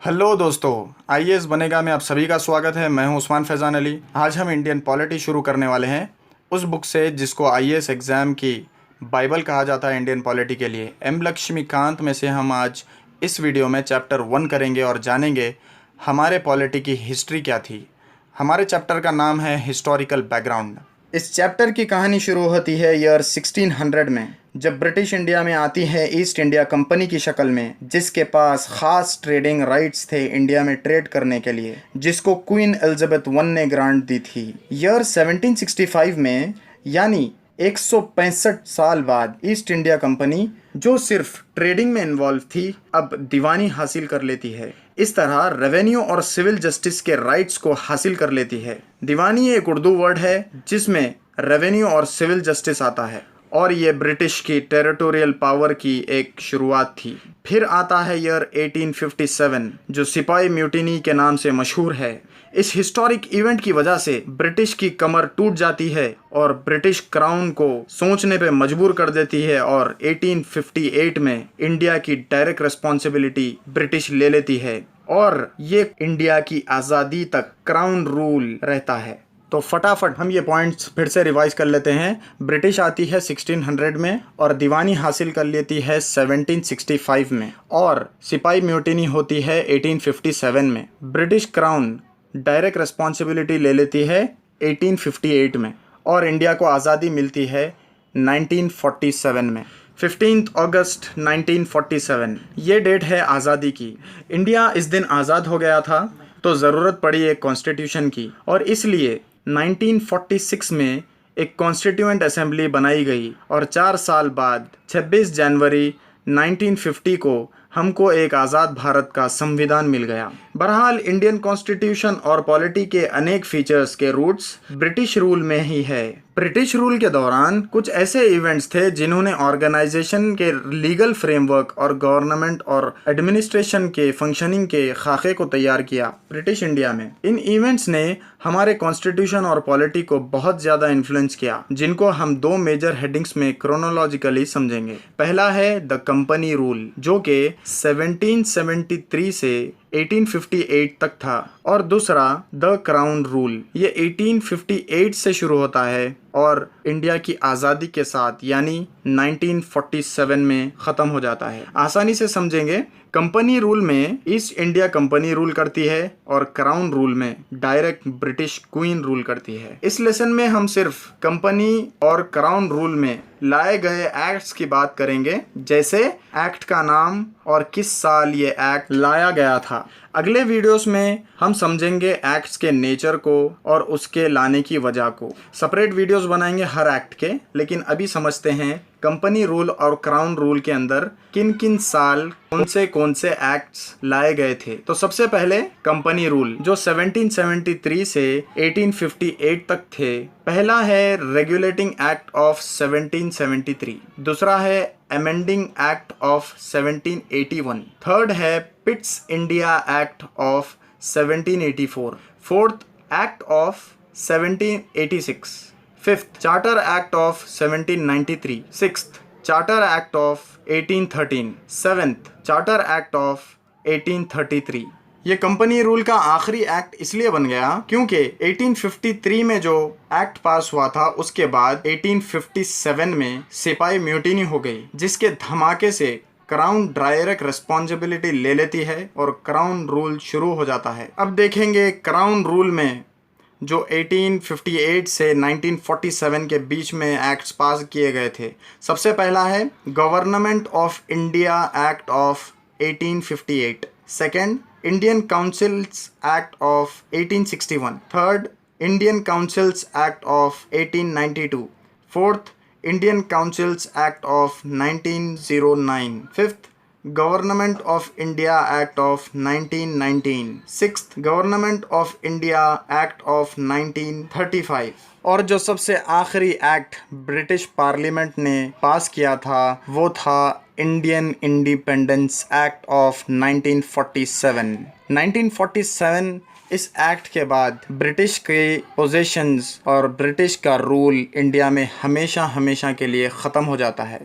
Hello दोस्तों, IAS बनेगा में आप सभी का स्वागत है। मैं हूं उस्मान फैज़ान अली। आज हम इंडियन पॉलिटी शुरू करने वाले हैं उस बुक से जिसको आईएएस एग्ज़ाम की बाइबल कहा जाता है इंडियन पॉलिटी के लिए। एम लक्ष्मीकांत में से हम आज इस वीडियो में चैप्टर 1 करेंगे और जानेंगे हमारे पॉलिटी की हिस्ट्री क्या थी। हमारे चैप्टर का नाम है हिस्टोरिकल बैकग्राउंड। इस चैप्टर की कहानी शुरू होती है ईयर 1600 में, जब ब्रिटिश इंडिया में आती है ईस्ट इंडिया कंपनी की शक्ल में, जिसके पास खास ट्रेडिंग राइट्स थे इंडिया में ट्रेड करने के लिए, जिसको क्वीन एलिजाबेथ वन ने ग्रांट दी थी। ईयर 1765 में, यानी 165 साल बाद, ईस्ट इंडिया कंपनी जो सिर्फ ट्रेडिंग में इन्वॉल्व थी, अब दीवानी हासिल कर लेती है। इस तरह रेवेन्यू और सिविल जस्टिस के राइट्स को हासिल कर लेती है। दीवानी एक उर्दू वर्ड है जिसमें रेवेन्यू और सिविल जस्टिस आता है, और ये ब्रिटिश की टेरिटोरियल पावर की एक शुरुआत थी। फिर आता है ईयर 1857, जो सिपाही म्यूटिनी के नाम से मशहूर है। इस हिस्टोरिक इवेंट की वजह से ब्रिटिश की कमर टूट जाती है और ब्रिटिश क्राउन को सोचने पे मजबूर कर देती है, और 1858 में इंडिया की डायरेक्ट रिस्पॉन्सिबिलिटी ब्रिटिश ले लेती है, और ये इंडिया की आज़ादी तक क्राउन रूल रहता है। तो फटाफट हम ये पॉइंट्स फिर से रिवाइज कर लेते हैं। ब्रिटिश आती है 1600 में और दीवानी हासिल कर लेती है 1765 में, और सिपाही म्यूटिनी होती है 1857 में। ब्रिटिश क्राउन डायरेक्ट रिस्पॉन्सिबिलिटी ले लेती है 1858 में, और इंडिया को आज़ादी मिलती है 1947 में। 15 अगस्त 1947 ये डेट है आज़ादी की। इंडिया इस दिन आज़ाद हो गया था, तो ज़रूरत पड़ी एक कॉन्स्टिट्यूशन की, और इसलिए 1946 में एक कॉन्स्टिट्यूएंट असेंबली बनाई गई, और 4 साल बाद 26 जनवरी 1950 को हमको एक आज़ाद भारत का संविधान मिल गया। बहरहाल इंडियन कॉन्स्टिट्यूशन और पॉलिटी के अनेक फीचर्स के रूट्स ब्रिटिश रूल में ही है। ब्रिटिश रूल के दौरान कुछ ऐसे इवेंट्स थे जिन्होंने ऑर्गेनाइजेशन के लीगल फ्रेमवर्क और गवर्नमेंट और एडमिनिस्ट्रेशन के फंक्शनिंग के खाके को तैयार किया ब्रिटिश इंडिया में। इन इवेंट्स ने हमारे कॉन्स्टिट्यूशन और पॉलिटी को बहुत ज़्यादा इन्फ्लुएंस किया, जिनको हम 2 मेजर हेडिंग्स में क्रोनोलॉजिकली समझेंगे। पहला है द कंपनी रूल, जो कि 1773 से 1858 तक था, और दूसरा द क्राउन रूल। ये 1858 से शुरू होता है और इंडिया की आज़ादी के साथ यानी 1947 में ख़त्म हो जाता है। आसानी से समझेंगे, कंपनी रूल में ईस्ट इंडिया कंपनी रूल करती है और क्राउन रूल में डायरेक्ट ब्रिटिश क्वीन रूल करती है। इस लेसन में हम सिर्फ कंपनी और क्राउन रूल में लाए गए एक्ट्स की बात करेंगे, जैसे एक्ट का नाम और किस साल ये एक्ट लाया गया था। अगले वीडियोस में हम समझेंगे एक्ट्स के नेचर को और उसके लाने की वजह को। सेपरेट वीडियोस बनाएंगे हर एक्ट के, लेकिन अभी समझते हैं कंपनी रूल और क्राउन रूल के अंदर किन किन साल कौन से एक्ट्स लाए गए थे। तो सबसे पहले कंपनी रूल, जो 1773 से 1858 तक थे। पहला है रेगुलेटिंग एक्ट ऑफ 1773, दूसरा है अमेंडिंग एक्ट ऑफ 1781, थर्ड है Pitt's India act of 1784, fourth act of 1786, fifth charter act of 1793, sixth charter act of 1813, seventh charter act of 1833। ये कंपनी रूल का आखिरी एक्ट इसलिए बन गया क्योंकि 1853 में जो एक्ट पास हुआ था, उसके बाद 1857 में सिपाही म्यूटिनी हो गई, जिसके धमाके से क्राउन डायरेक्ट रिस्पॉन्सिबिलिटी ले लेती है और क्राउन रूल शुरू हो जाता है। अब देखेंगे क्राउन रूल में जो 1858 से 1947 के बीच में एक्ट्स पास किए गए थे। सबसे पहला है government of India act of 1858, second Indian councils act of 1861, third Indian councils act of 1892, fourth Indian councils act of 1909, fifth government of India act of 1919, sixth government of India act of 1935, और जो सबसे आखिरी act British parliament ने पास किया था वो था Indian independence act of 1947। 1947 इस एक्ट के बाद ब्रिटिश के पोजेशंस और ब्रिटिश का रूल इंडिया में हमेशा के लिए ख़त्म हो जाता है।